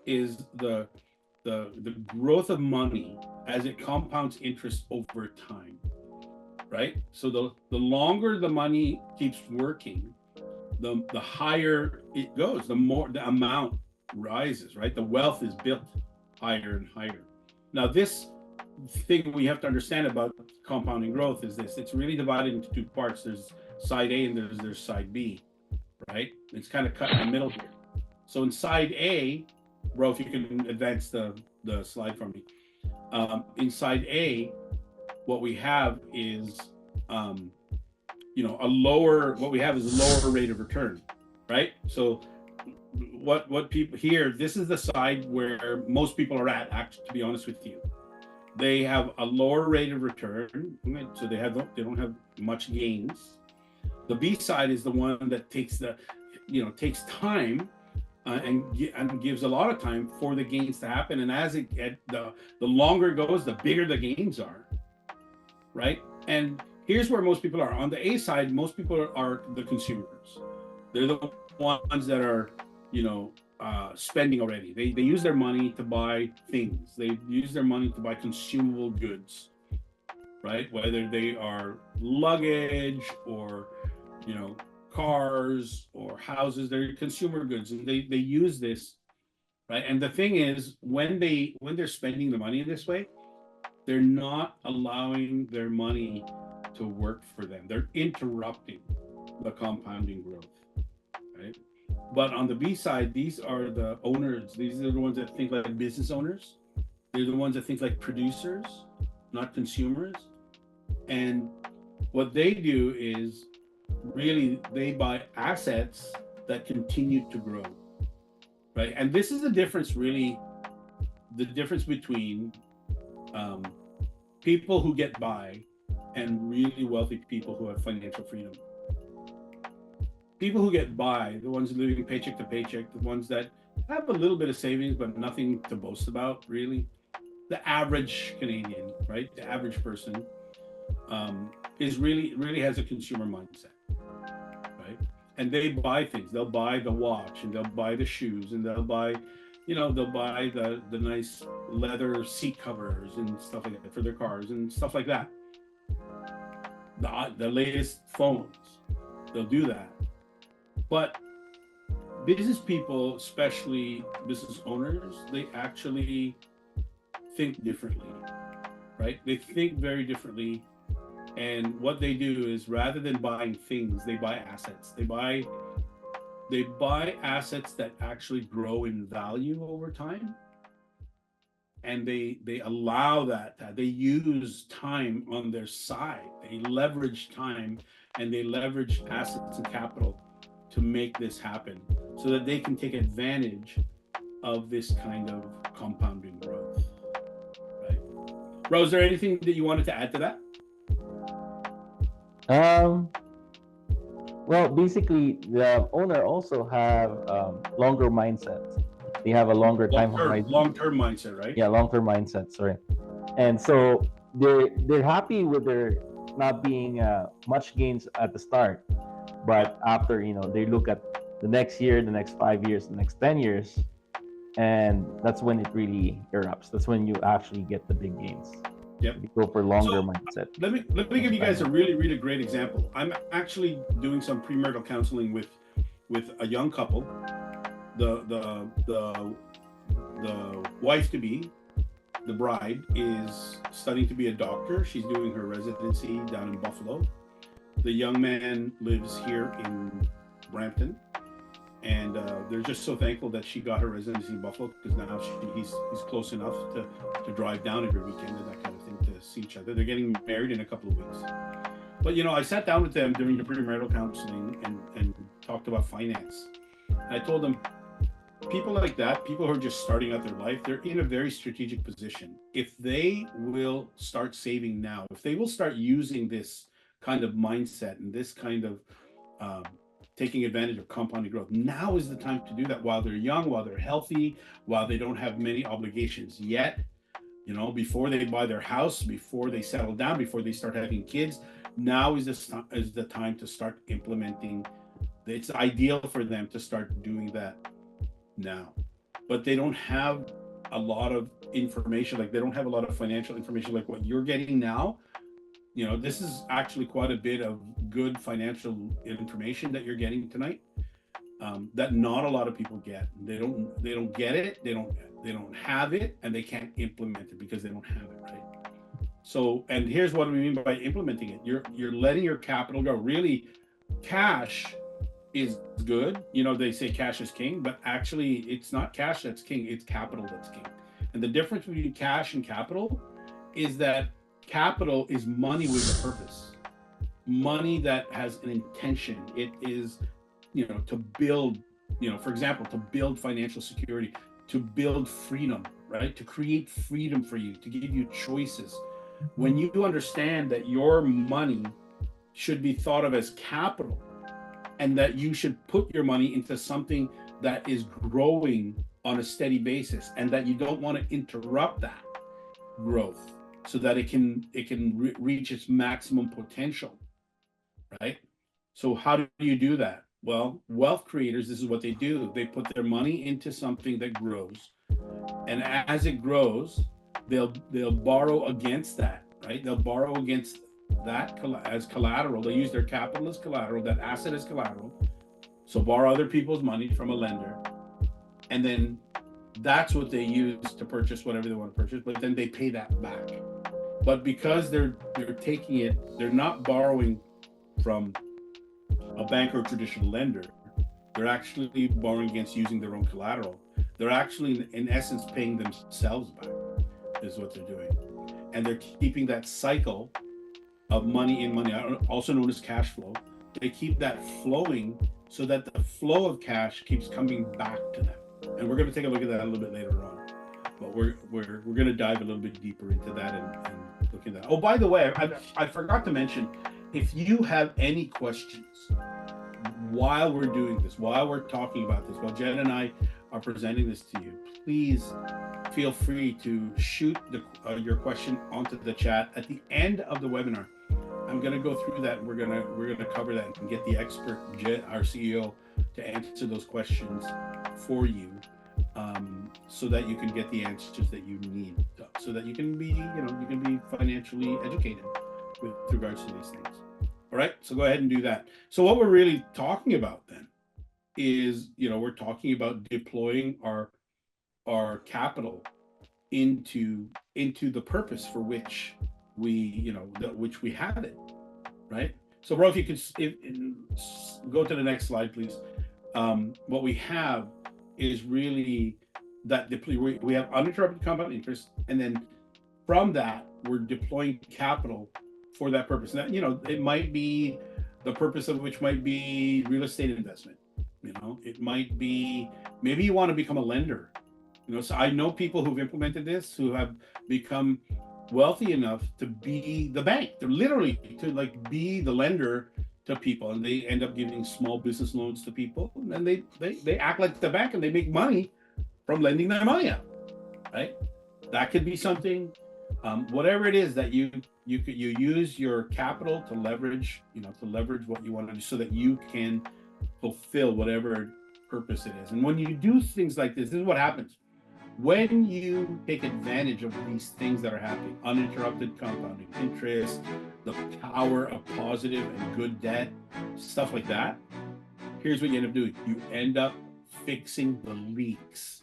Is the growth of money as it compounds interest over time, right? So the longer the money keeps working, the higher it goes, the more the amount rises, right? The wealth is built higher and higher. Now, this thing we have to understand about compounding growth is this: it's really divided into two parts. There's side A and there's side B, right? It's kind of cut in the middle here. So in side A, bro, if you can advance the slide for me. Inside A, what we have is, what we have is a lower rate of return, right? So what people here, this is the side where most people are at, actually, to be honest with you. They have a lower rate of return, so they don't have much gains. The B side is the one that takes time and gives a lot of time for the gains to happen. And as the longer it goes, the bigger the gains are, right? And here's where most people are. On the A side, most people are the consumers. They're the ones that are, spending already. They use their money to buy things. They use their money to buy consumable goods, right? Whether they are luggage or, cars or houses, they're consumer goods, and they use this, right? And the thing is, when they're spending the money this way, they're not allowing their money to work for them. They're interrupting the compounding growth, right? But on the B side, these are the owners. These are the ones that think like business owners. They're the ones that think like producers, not consumers. And what they do is really they buy assets that continue to grow, right? And this is the difference between people who get by and really wealthy people who have financial freedom. People who get by, the ones living paycheck to paycheck, the ones that have a little bit of savings but nothing to boast about, really. The average Canadian, right? The average person is really has a consumer mindset, right? And they buy things. They'll buy the watch, and they'll buy the shoes, and they'll buy the nice leather seat covers and stuff like that for their cars and stuff like that. The latest phones, they'll do that. But business people, especially business owners, they actually think differently, right? They think very differently. And what they do is, rather than buying things, they buy assets. They buy assets that actually grow in value over time. And they allow that. They use time on their side. They leverage time, and they leverage assets and capital to make this happen, so that they can take advantage of this kind of compounding growth, right? Rose, is there anything that you wanted to add to that? Well, basically, the owner also have longer mindset. They have a longer time horizon. Long-term mindset, right? Yeah, long-term mindset. Sorry, and so they're happy with their not being much gains at the start, but after they look at the next year, the next 5 years, the next 10 years, and that's when it really erupts. That's when you actually get the big gains. Yep. You go for longer mindset. Let me give you guys a really great example. I'm actually doing some premarital counseling with a young couple. The wife to be, the bride, is studying to be a doctor. She's doing her residency down in Buffalo. The young man lives here in Brampton, and they're just so thankful that she got her residency in Buffalo, because now he's close enough to drive down every weekend and that kind of thing to see each other. They're getting married in a couple of weeks. But I sat down with them during the premarital counseling and talked about finance. And I told them, people like that, people who are just starting out their life, they're in a very strategic position. If they will start saving now, if they will start using this kind of mindset and this kind of taking advantage of compounding growth, now is the time to do that while they're young, while they're healthy, while they don't have many obligations yet. before they buy their house, before they settle down, before they start having kids. Now is the time to start implementing. It's ideal for them to start doing that now, but they don't have a lot of information. Like, they don't have a lot of financial information like what you're getting now. This is actually quite a bit of good financial information that you're getting tonight, that not a lot of people get. They don't get it. They don't have it, and they can't implement it because they don't have it, right? So, and here's what we mean by implementing it. You're letting your capital go. Really, cash is good. They say cash is king, but actually it's not cash that's king, it's capital that's king. And the difference between cash and capital is that capital is money with a purpose, money that has an intention. It is, to build, for example, to build financial security, to build freedom, right? To create freedom for you, to give you choices. When you understand that your money should be thought of as capital, and that you should put your money into something that is growing on a steady basis, and that you don't want to interrupt that growth so that it can reach its maximum potential, right? So how do you do that? Well, wealth creators, this is what they do. They put their money into something that grows, and as it grows, they'll borrow against that, right? They'll borrow against that as collateral. They use their capital as collateral, that asset as collateral. So borrow other people's money from a lender, and then that's what they use to purchase whatever they want to purchase. But then they pay that back. But because they're taking it, they're not borrowing from a bank or a traditional lender. They're actually borrowing against using their own collateral. They're actually, in essence, paying themselves back, is what they're doing. And they're keeping that cycle of money in money, also known as cash flow. They keep that flowing so that the flow of cash keeps coming back to them. And we're going to take a look at that a little bit later on. But we're going to dive a little bit deeper into that and look at that. Oh, by the way, I forgot to mention, if you have any questions while we're doing this, while we're talking about this, while Jen and I are presenting this to you, please feel free to shoot your question onto the chat. At the end of the webinar, I'm going to go through that. We're going to cover that and get the expert, Jen, our CEO, to answer those questions for you, so that you can get the answers that you need, so that you can be financially educated with regards to these things. All right, so go ahead and do that. So what we're really talking about then is, we're talking about deploying our capital into the purpose for which we have it, right? So, Ro, if you could go to the next slide, please. What we have is really that we have uninterrupted compound interest, and then from that we're deploying capital for that purpose. And that, it might be, the purpose of which might be real estate investment. It might be, maybe you want to become a lender. So I know people who've implemented this who have become wealthy enough to be the bank. They're literally to be the lender to people, and they end up giving small business loans to people, and they act like the bank, and they make money from lending their money out, right? That could be something, whatever it is that you use your capital to leverage what you want to do, so that you can fulfill whatever purpose it is. And when you do things like this is what happens. When you take advantage of these things that are happening, uninterrupted compounding interest, the power of positive and good debt, stuff like that, here's what you end up doing. You end up fixing the leaks.